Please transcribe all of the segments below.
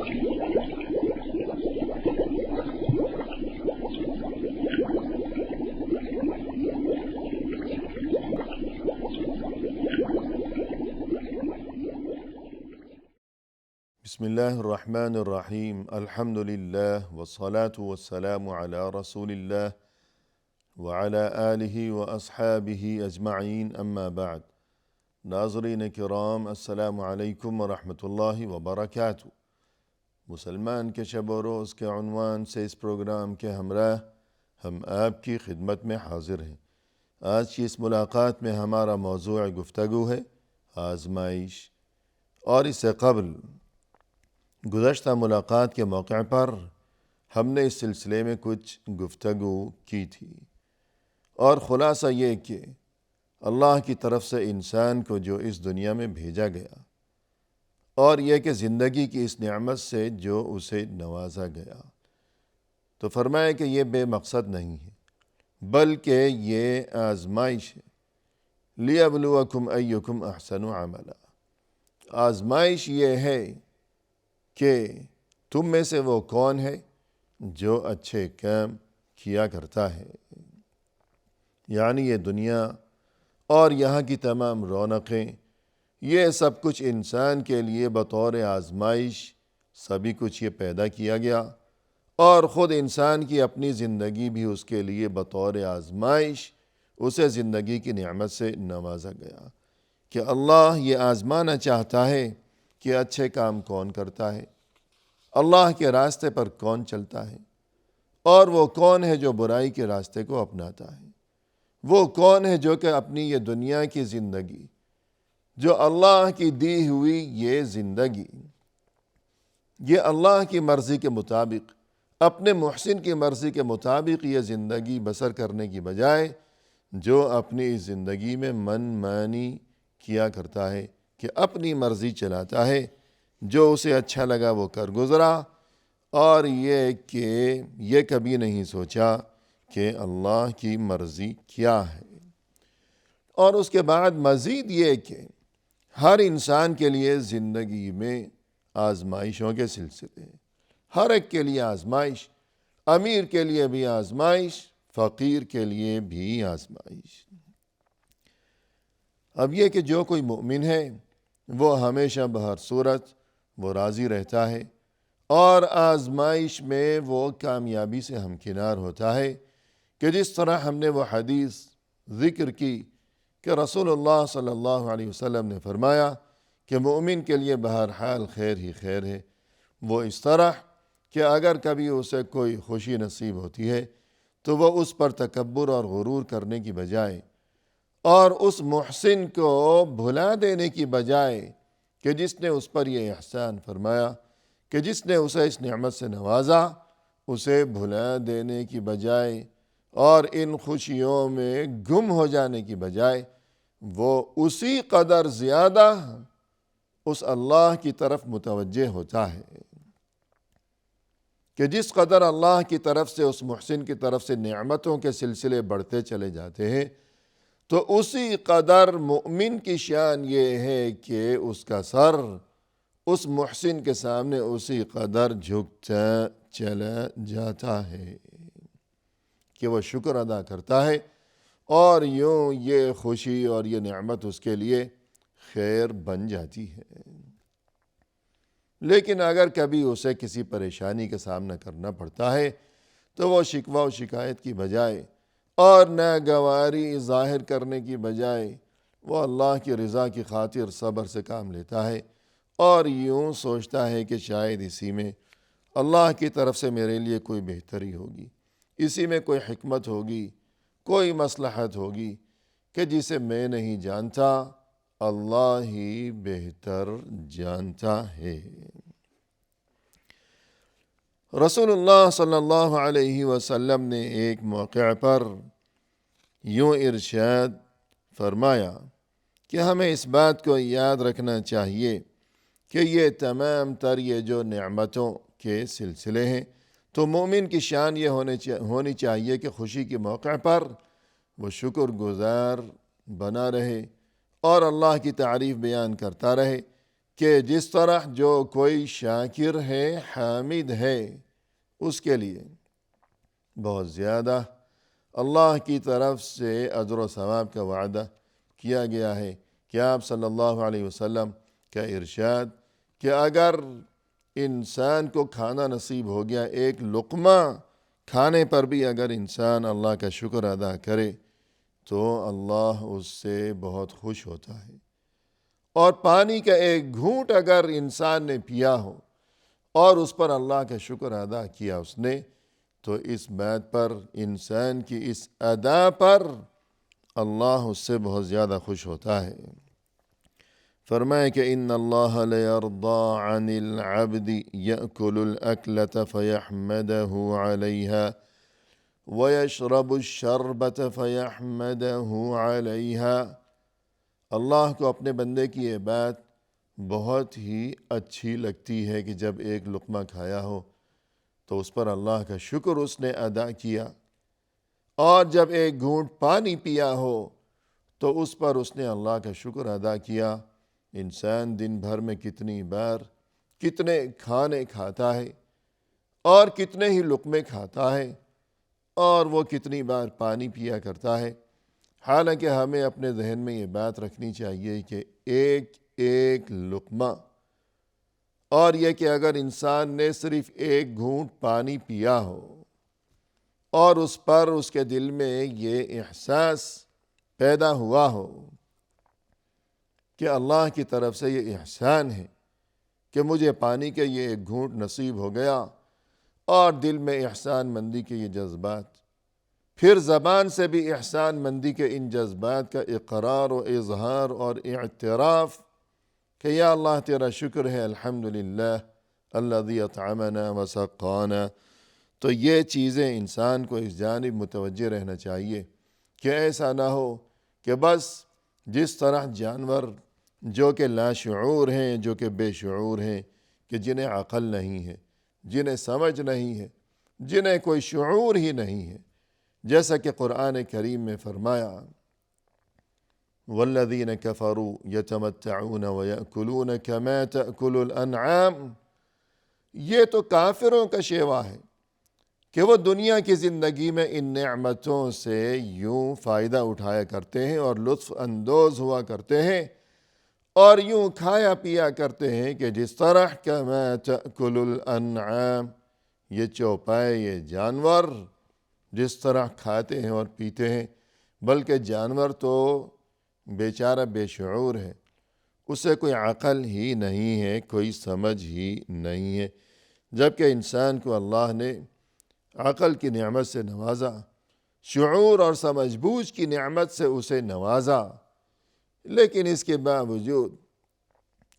بسم الله الرحمن الرحیم الحمد للہ والصلاة والسلام علی رسول اللہ وعلی آلہ واصحابہ اجمعین اما بعد۔ ناظرین کرام، السلام علیکم ورحمۃ اللہ وبرکاتہ۔ مسلمان کے شب و روز کے عنوان سے اس پروگرام کے ہمراہ ہم آپ کی خدمت میں حاضر ہیں۔ آج کی اس ملاقات میں ہمارا موضوع گفتگو ہے آزمائش، اور اس سے قبل گزشتہ ملاقات کے موقع پر ہم نے اس سلسلے میں کچھ گفتگو کی تھی، اور خلاصہ یہ کہ اللہ کی طرف سے انسان کو جو اس دنیا میں بھیجا گیا، اور یہ کہ زندگی کی اس نعمت سے جو اسے نوازا گیا، تو فرمایا کہ یہ بے مقصد نہیں ہے بلکہ یہ آزمائش ہے۔ لِيَبْلُوَكُمْ أَيُّكُمْ أَحْسَنُ عَمَلًا، آزمائش یہ ہے کہ تم میں سے وہ کون ہے جو اچھے کام کیا کرتا ہے۔ یعنی یہ دنیا اور یہاں کی تمام رونقیں، یہ سب کچھ انسان کے لیے بطور آزمائش سبھی کچھ یہ پیدا کیا گیا، اور خود انسان کی اپنی زندگی بھی اس کے لیے بطور آزمائش اسے زندگی کی نعمت سے نوازا گیا کہ اللہ یہ آزمانا چاہتا ہے کہ اچھے کام کون کرتا ہے، اللہ کے راستے پر کون چلتا ہے، اور وہ کون ہے جو برائی کے راستے کو اپناتا ہے۔ وہ کون ہے جو کہ اپنی یہ دنیا کی زندگی، جو اللہ کی دی ہوئی یہ زندگی، یہ اللہ کی مرضی کے مطابق، اپنے محسن کی مرضی کے مطابق یہ زندگی بسر کرنے کی بجائے جو اپنی اس زندگی میں من مانی کیا کرتا ہے کہ اپنی مرضی چلاتا ہے، جو اسے اچھا لگا وہ کر گزرا، اور یہ کہ یہ کبھی نہیں سوچا کہ اللہ کی مرضی کیا ہے۔ اور اس کے بعد مزید یہ کہ ہر انسان کے لیے زندگی میں آزمائشوں کے سلسلے، ہر ایک کے لیے آزمائش، امیر کے لیے بھی آزمائش، فقیر کے لیے بھی آزمائش۔ اب یہ کہ جو کوئی مومن ہے وہ ہمیشہ بہر صورت وہ راضی رہتا ہے، اور آزمائش میں وہ کامیابی سے ہمکنار ہوتا ہے، کہ جس طرح ہم نے وہ حدیث ذکر کی کہ رسول اللہ صلی اللہ علیہ وسلم نے فرمایا کہ مومن کے لیے بہرحال خیر ہی خیر ہے۔ وہ اس طرح کہ اگر کبھی اسے کوئی خوشی نصیب ہوتی ہے تو وہ اس پر تکبر اور غرور کرنے کی بجائے، اور اس محسن کو بھلا دینے کی بجائے کہ جس نے اس پر یہ احسان فرمایا، کہ جس نے اسے اس نعمت سے نوازا، اسے بھلا دینے کی بجائے اور ان خوشیوں میں گم ہو جانے کی بجائے وہ اسی قدر زیادہ اس اللہ کی طرف متوجہ ہوتا ہے، کہ جس قدر اللہ کی طرف سے اس محسن کی طرف سے نعمتوں کے سلسلے بڑھتے چلے جاتے ہیں، تو اسی قدر مومن کی شان یہ ہے کہ اس کا سر اس محسن کے سامنے اسی قدر جھکتا چلا جاتا ہے کہ وہ شکر ادا کرتا ہے، اور یوں یہ خوشی اور یہ نعمت اس کے لیے خیر بن جاتی ہے۔ لیکن اگر کبھی اسے کسی پریشانی کا سامنا کرنا پڑتا ہے تو وہ شکوہ و شکایت کی بجائے اور ناگواری ظاہر کرنے کی بجائے وہ اللہ کی رضا کی خاطر صبر سے کام لیتا ہے، اور یوں سوچتا ہے کہ شاید اسی میں اللہ کی طرف سے میرے لیے کوئی بہتری ہوگی، اسی میں کوئی حکمت ہوگی، کوئی مصلحت ہوگی کہ جسے میں نہیں جانتا، اللہ ہی بہتر جانتا ہے۔ رسول اللہ صلی اللہ علیہ وسلم نے ایک موقع پر یوں ارشاد فرمایا کہ ہمیں اس بات کو یاد رکھنا چاہیے کہ یہ تمام تر یہ جو نعمتوں کے سلسلے ہیں، تو مومن کی شان یہ ہونی چاہیے کہ خوشی کے موقع پر وہ شکر گزار بنا رہے اور اللہ کی تعریف بیان کرتا رہے، کہ جس طرح جو کوئی شاکر ہے حامد ہے اس کے لیے بہت زیادہ اللہ کی طرف سے اجر و ثواب کا وعدہ کیا گیا ہے۔ کہ آپ صلی اللہ علیہ وسلم کا ارشاد کہ اگر انسان کو کھانا نصیب ہو گیا، ایک لقمہ کھانے پر بھی اگر انسان اللہ کا شکر ادا کرے تو اللہ اس سے بہت خوش ہوتا ہے۔ اور پانی کا ایک گھونٹ اگر انسان نے پیا ہو اور اس پر اللہ کا شکر ادا کیا اس نے، تو اس بات پر، انسان کی اس ادا پر اللہ اس سے بہت زیادہ خوش ہوتا ہے۔ فرمائے کہ ان اللہ لیرضى عن العبد یأکل الاکلة فیحمده علیها ویشرب الشربة فیحمده علیها۔ اللہ کو اپنے بندے کی یہ بات بہت ہی اچھی لگتی ہے کہ جب ایک لقمہ کھایا ہو تو اس پر اللہ کا شکر اس نے ادا کیا، اور جب ایک گھونٹ پانی پیا ہو تو اس پر اس نے اللہ کا شکر ادا کیا۔ انسان دن بھر میں کتنی بار کتنے کھانے کھاتا ہے اور کتنے ہی لقمے کھاتا ہے، اور وہ کتنی بار پانی پیا کرتا ہے۔ حالانکہ ہمیں اپنے ذہن میں یہ بات رکھنی چاہیے کہ ایک ایک لقمہ، اور یہ کہ اگر انسان نے صرف ایک گھونٹ پانی پیا ہو اور اس پر اس کے دل میں یہ احساس پیدا ہوا ہو کہ اللہ کی طرف سے یہ احسان ہے کہ مجھے پانی کے یہ ایک گھونٹ نصیب ہو گیا، اور دل میں احسان مندی کے یہ جذبات، پھر زبان سے بھی احسان مندی کے ان جذبات کا اقرار و اظہار اور اعتراف کہ یا اللہ تیرا شکر ہے، الحمدللہ الذی اطعمنا وسقانا۔ تو یہ چیزیں انسان کو اس جانب متوجہ رہنا چاہیے کہ ایسا نہ ہو کہ بس جس طرح جانور جو کہ لاشعور ہیں، جو کہ بے شعور ہیں، کہ جنہیں عقل نہیں ہے، جنہیں سمجھ نہیں ہے، جنہیں کوئی شعور ہی نہیں ہے، جیسا کہ قرآن کریم میں فرمایا والذین کفروا یتمتعون ویأکلون کما تأکل الانعام، یہ تو کافروں کا شیوا ہے کہ وہ دنیا کی زندگی میں ان نعمتوں سے یوں فائدہ اٹھایا کرتے ہیں اور لطف اندوز ہوا کرتے ہیں اور یوں کھایا پیا کرتے ہیں کہ جس طرح کما تأکل الانعام، یہ چوپائے، یہ جانور جس طرح کھاتے ہیں اور پیتے ہیں، بلکہ جانور تو بیچارہ بے شعور ہے، اسے کوئی عقل ہی نہیں ہے، کوئی سمجھ ہی نہیں ہے، جبکہ انسان کو اللہ نے عقل کی نعمت سے نوازا، شعور اور سمجھ بوجھ کی نعمت سے اسے نوازا، لیکن اس کے باوجود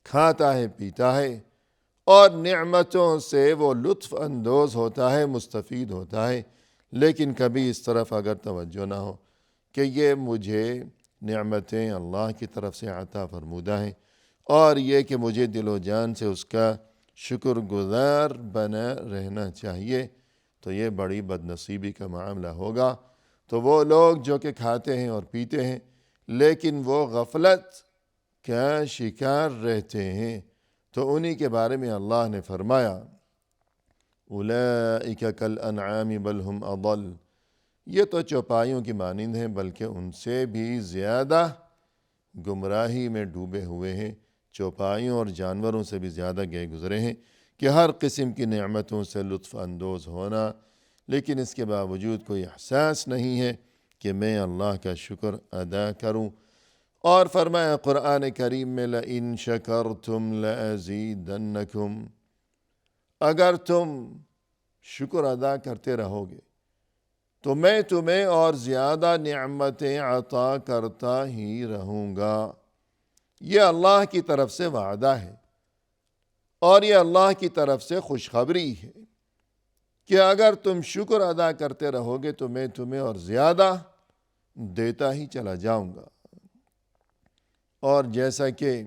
کھاتا ہے، پیتا ہے، اور نعمتوں سے وہ لطف اندوز ہوتا ہے، مستفید ہوتا ہے، لیکن کبھی اس طرف اگر توجہ نہ ہو کہ یہ مجھے نعمتیں اللہ کی طرف سے عطا فرمودہ ہیں، اور یہ کہ مجھے دل و جان سے اس کا شکر گزار بنا رہنا چاہیے، تو یہ بڑی بدنصیبی کا معاملہ ہوگا۔ تو وہ لوگ جو کہ کھاتے ہیں اور پیتے ہیں لیکن وہ غفلت کا شکار رہتے ہیں، تو انہی کے بارے میں اللہ نے فرمایا اولئک کالانعام بل ہم اضل، یہ تو چوپایوں کی مانند ہیں بلکہ ان سے بھی زیادہ گمراہی میں ڈوبے ہوئے ہیں، چوپایوں اور جانوروں سے بھی زیادہ گئے گزرے ہیں کہ ہر قسم کی نعمتوں سے لطف اندوز ہونا، لیکن اس کے باوجود کوئی احساس نہیں ہے کہ میں اللہ کا شکر ادا کروں۔ اور فرمایا قرآن کریم میں لَإِن شَكَرْتُمْ لَأَزِيدَنَّكُمْ، اگر تم شکر ادا کرتے رہو گے تو میں تمہیں اور زیادہ نعمتیں عطا کرتا ہی رہوں گا۔ یہ اللہ کی طرف سے وعدہ ہے، اور یہ اللہ کی طرف سے خوشخبری ہے کہ اگر تم شکر ادا کرتے رہو گے تو میں تمہیں اور زیادہ دیتا ہی چلا جاؤں گا۔ اور جیسا کہ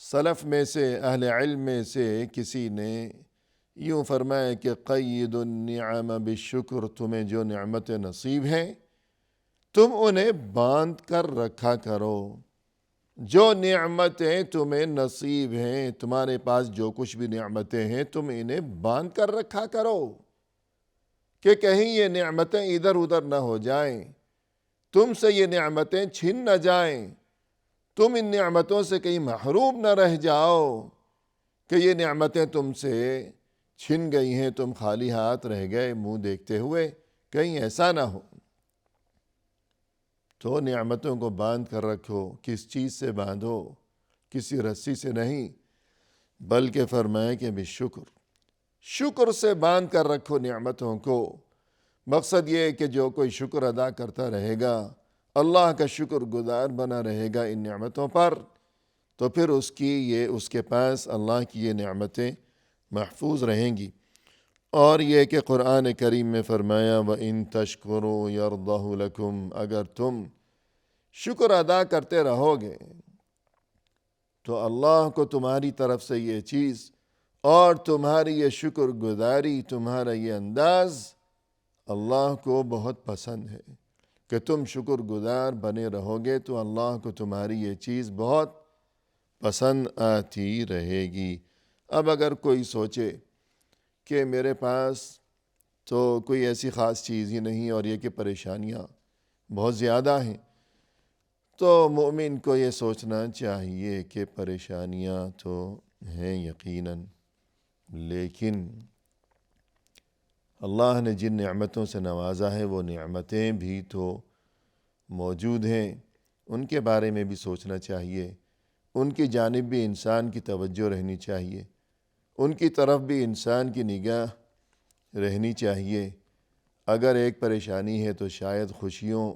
سلف میں سے، اہل علم میں سے کسی نے یوں فرمایا کہ قید النعم بالشکر، تمہیں جو نعمتیں نصیب ہیں تم انہیں باندھ کر رکھا کرو، جو نعمتیں تمہیں نصیب ہیں، تمہارے پاس جو کچھ بھی نعمتیں ہیں، تم انہیں باندھ کر رکھا کرو کہ کہیں یہ نعمتیں ادھر ادھر نہ ہو جائیں، تم سے یہ نعمتیں چھن نہ جائیں، تم ان نعمتوں سے کہیں محروم نہ رہ جاؤ کہ یہ نعمتیں تم سے چھن گئی ہیں، تم خالی ہاتھ رہ گئے منہ دیکھتے ہوئے، کہیں ایسا نہ ہو۔ تو نعمتوں کو باندھ کر رکھو۔ کس چیز سے باندھو؟ کسی رسی سے نہیں، بلکہ فرمائے کہ شکر سے باندھ کر رکھو نعمتوں کو۔ مقصد یہ ہے کہ جو کوئی شکر ادا کرتا رہے گا، اللہ کا شکر گزار بنا رہے گا ان نعمتوں پر، تو پھر اس کے پاس اللہ کی یہ نعمتیں محفوظ رہیں گی۔ اور یہ کہ قرآن کریم میں فرمایا وَإِن تَشْكُرُوا يَرْضَهُ لَكُمْ، اگر تم شکر ادا کرتے رہو گے تو اللہ کو تمہاری طرف سے یہ چیز اور تمہاری یہ شکر گزاری، تمہارا یہ انداز اللہ کو بہت پسند ہے کہ تم شکر گزار بنے رہو گے تو اللہ کو تمہاری یہ چیز بہت پسند آتی رہے گی۔ اب اگر کوئی سوچے کہ میرے پاس تو کوئی ایسی خاص چیز ہی نہیں اور یہ کہ پریشانیاں بہت زیادہ ہیں، تو مومن کو یہ سوچنا چاہیے کہ پریشانیاں تو ہیں یقیناً، لیکن اللہ نے جن نعمتوں سے نوازا ہے وہ نعمتیں بھی تو موجود ہیں، ان کے بارے میں بھی سوچنا چاہیے، ان کی جانب بھی انسان کی توجہ رہنی چاہیے، ان کی طرف بھی انسان کی نگاہ رہنی چاہیے۔ اگر ایک پریشانی ہے تو شاید خوشیوں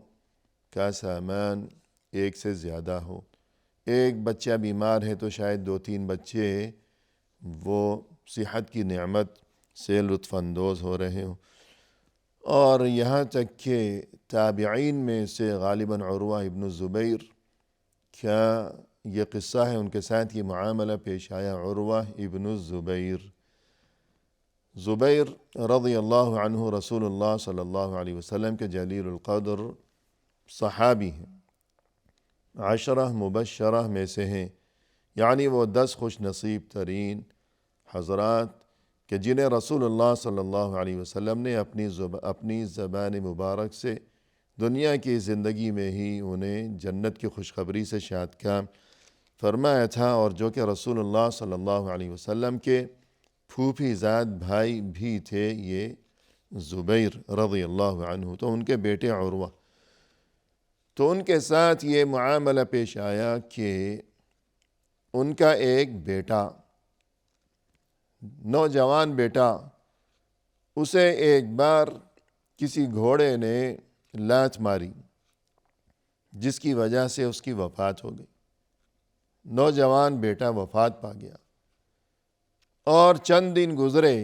کا سامان ایک سے زیادہ ہو، ایک بچہ بیمار ہے تو شاید 2-3 بچے وہ صحت کی نعمت سے لطف اندوز ہو رہے ہوں۔ اور یہاں تک کہ تابعین میں سے غالباً عروہ ابن الزبیر، کیا یہ قصہ ہے، ان کے ساتھ یہ معاملہ پیش آیا۔ عروہ ابن الزبیر، زبیر رضی اللہ عنہ رسول اللہ صلی اللہ علیہ وسلم کے جلیل القدر صحابی ہیں، 10 مبشرہ میں سے ہیں، یعنی وہ 10 خوش نصیب ترین حضرات کہ جنہیں رسول اللہ صلی اللہ علیہ وسلم نے اپنی زبان مبارک سے دنیا کی زندگی میں ہی انہیں جنت کی خوشخبری سے شاد کام فرمایا تھا، اور جو کہ رسول اللہ صلی اللہ علیہ وسلم کے پھوپھی زاد بھائی بھی تھے یہ زبیر رضی اللہ عنہ، تو ان کے بیٹے عروہ، تو ان کے ساتھ یہ معاملہ پیش آیا کہ ان کا ایک بیٹا، نوجوان بیٹا، اسے ایک بار کسی گھوڑے نے لات ماری جس کی وجہ سے اس کی وفات ہو گئی۔ نوجوان بیٹا وفات پا گیا، اور چند دن گزرے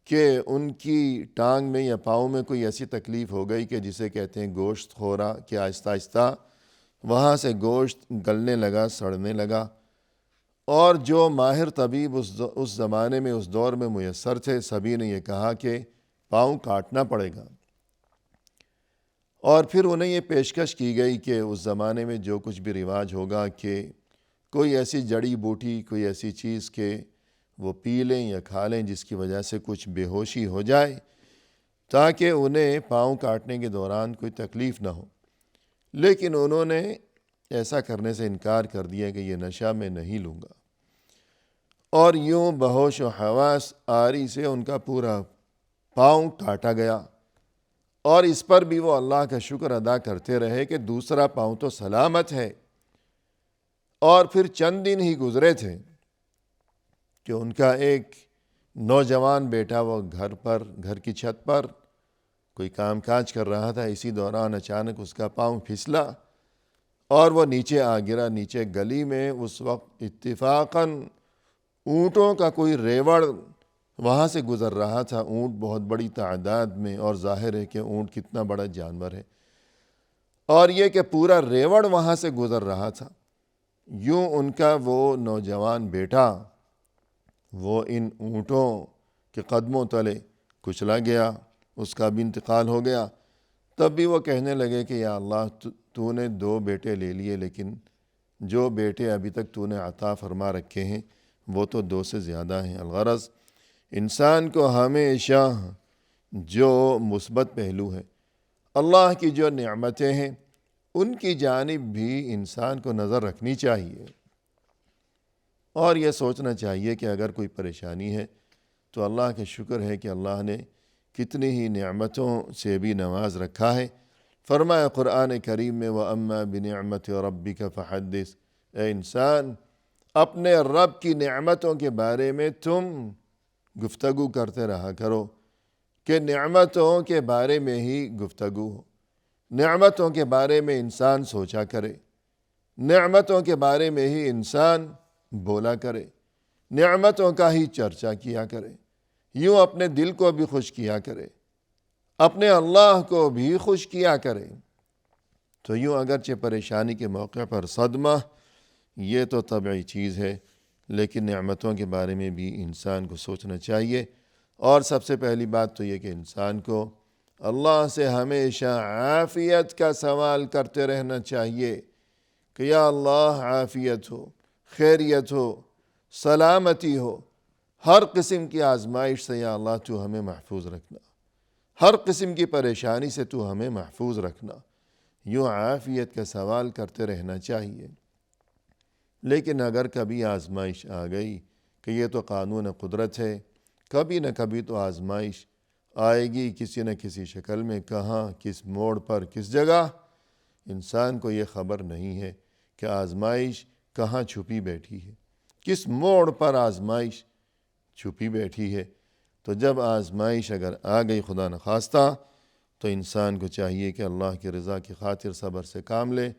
کہ ان کی ٹانگ میں یا پاؤں میں کوئی ایسی تکلیف ہو گئی کہ جسے کہتے ہیں گوشت خورا، کہ آہستہ آہستہ وہاں سے گوشت گلنے لگا، سڑنے لگا، اور جو ماہر طبیب اس زمانے میں اس دور میں میسر تھے، سبھی نے یہ کہا کہ پاؤں کاٹنا پڑے گا۔ اور پھر انہیں یہ پیشکش کی گئی کہ اس زمانے میں جو کچھ بھی رواج ہوگا کہ کوئی ایسی جڑی بوٹی، کوئی ایسی چیز کہ وہ پی لیں یا کھا لیں جس کی وجہ سے کچھ بے ہوشی ہو جائے تاکہ انہیں پاؤں کاٹنے کے دوران کوئی تکلیف نہ ہو، لیکن انہوں نے ایسا کرنے سے انکار کر دیا کہ یہ نشہ میں نہیں لوں گا، اور یوں بہوش و حواس آری سے ان کا پورا پاؤں کاٹا گیا، اور اس پر بھی وہ اللہ کا شکر ادا کرتے رہے کہ دوسرا پاؤں تو سلامت ہے۔ اور پھر چند دن ہی گزرے تھے کہ ان کا ایک نوجوان بیٹا وہ گھر کی چھت پر کوئی کام کاج کر رہا تھا، اسی دوران اچانک اس کا پاؤں پھسلا اور وہ نیچے آ گرا۔ نیچے گلی میں اس وقت اتفاقاً اونٹوں کا کوئی ریوڑ وہاں سے گزر رہا تھا، اونٹ بہت بڑی تعداد میں، اور ظاہر ہے کہ اونٹ کتنا بڑا جانور ہے، اور یہ کہ پورا ریوڑ وہاں سے گزر رہا تھا۔ یوں ان کا وہ نوجوان بیٹا وہ ان اونٹوں کے قدموں تلے کچلا گیا، اس کا بھی انتقال ہو گیا۔ تب بھی وہ کہنے لگے کہ یا اللہ تو نے 2 بیٹے لے لیے لیکن جو بیٹے ابھی تک تو نے عطا فرما رکھے ہیں وہ تو 2 سے زیادہ ہیں۔ الغرض انسان کو ہمیشہ جو مثبت پہلو ہے، اللہ کی جو نعمتیں ہیں، ان کی جانب بھی انسان کو نظر رکھنی چاہیے، اور یہ سوچنا چاہیے کہ اگر کوئی پریشانی ہے تو اللہ کا شکر ہے کہ اللہ نے کتنی ہی نعمتوں سے بھی نواز رکھا ہے۔ فرمایا قرآن کریم میں وَأَمَّا بِنِعْمَةِ رَبِّكَ فَحَدِّثْ، اے انسان اپنے رب کی نعمتوں کے بارے میں تم گفتگو کرتے رہا کرو، کہ نعمتوں کے بارے میں ہی گفتگو ہو، نعمتوں کے بارے میں انسان سوچا کرے، نعمتوں کے بارے میں ہی انسان بولا کرے، نعمتوں کا ہی چرچا کیا کرے، یوں اپنے دل کو بھی خوش کیا کرے، اپنے اللہ کو بھی خوش کیا کرے۔ تو یوں اگرچہ پریشانی کے موقع پر صدمہ یہ تو طبعی چیز ہے، لیکن نعمتوں کے بارے میں بھی انسان کو سوچنا چاہیے، اور سب سے پہلی بات تو یہ کہ انسان کو اللہ سے ہمیشہ عافیت کا سوال کرتے رہنا چاہیے کہ یا اللہ عافیت ہو، خیریت ہو، سلامتی ہو، ہر قسم کی آزمائش سے یا اللہ تو ہمیں محفوظ رکھنا، ہر قسم کی پریشانی سے تو ہمیں محفوظ رکھنا، یوں عافیت کا سوال کرتے رہنا چاہیے۔ لیکن اگر کبھی آزمائش آ گئی کہ یہ تو قانون قدرت ہے، کبھی نہ کبھی تو آزمائش آئے گی کسی نہ کسی شکل میں، کہاں، کس موڑ پر، کس جگہ، انسان کو یہ خبر نہیں ہے کہ آزمائش کہاں چھپی بیٹھی ہے، کس موڑ پر آزمائش چھپی بیٹھی ہے۔ تو جب آزمائش اگر آ گئی خدا نخواستہ، تو انسان کو چاہیے کہ اللہ کی رضا کی خاطر صبر سے کام لے،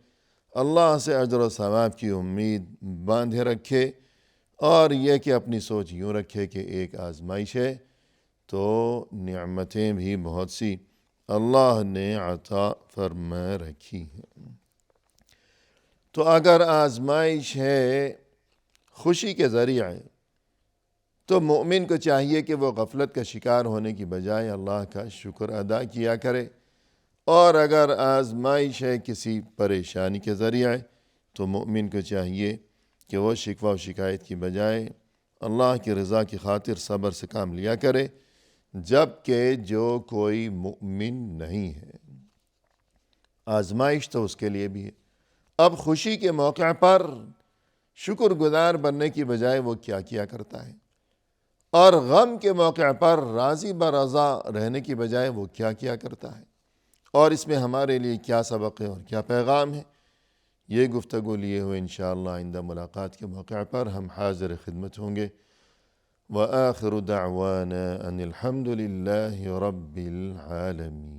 اللہ سے اجر و ثواب کی امید باندھے رکھے، اور یہ کہ اپنی سوچ یوں رکھے کہ ایک آزمائش ہے تو نعمتیں بھی بہت سی اللہ نے عطا فرما رکھی ہیں۔ تو اگر آزمائش ہے خوشی کے ذریعے تو مومن کو چاہیے کہ وہ غفلت کا شکار ہونے کی بجائے اللہ کا شکر ادا کیا کرے، اور اگر آزمائش ہے کسی پریشانی کے ذریعے تو مومن کو چاہیے کہ وہ شکوہ و شکایت کی بجائے اللہ کی رضا کی خاطر صبر سے کام لیا کرے، جبکہ جو کوئی مومن نہیں ہے آزمائش تو اس کے لیے بھی ہے۔ اب خوشی کے موقع پر شکر گزار بننے کی بجائے وہ کیا کیا کرتا ہے، اور غم کے موقع پر راضی برضا رہنے کی بجائے وہ کیا کیا کرتا ہے، اور اس میں ہمارے لیے کیا سبق ہے اور کیا پیغام ہے، یہ گفتگو لیے ہوئے انشاءاللہ آئندہ ملاقات کے موقع پر ہم حاضر خدمت ہوں گے۔ وآخر دعوانا ان الحمد للہ رب العالمین۔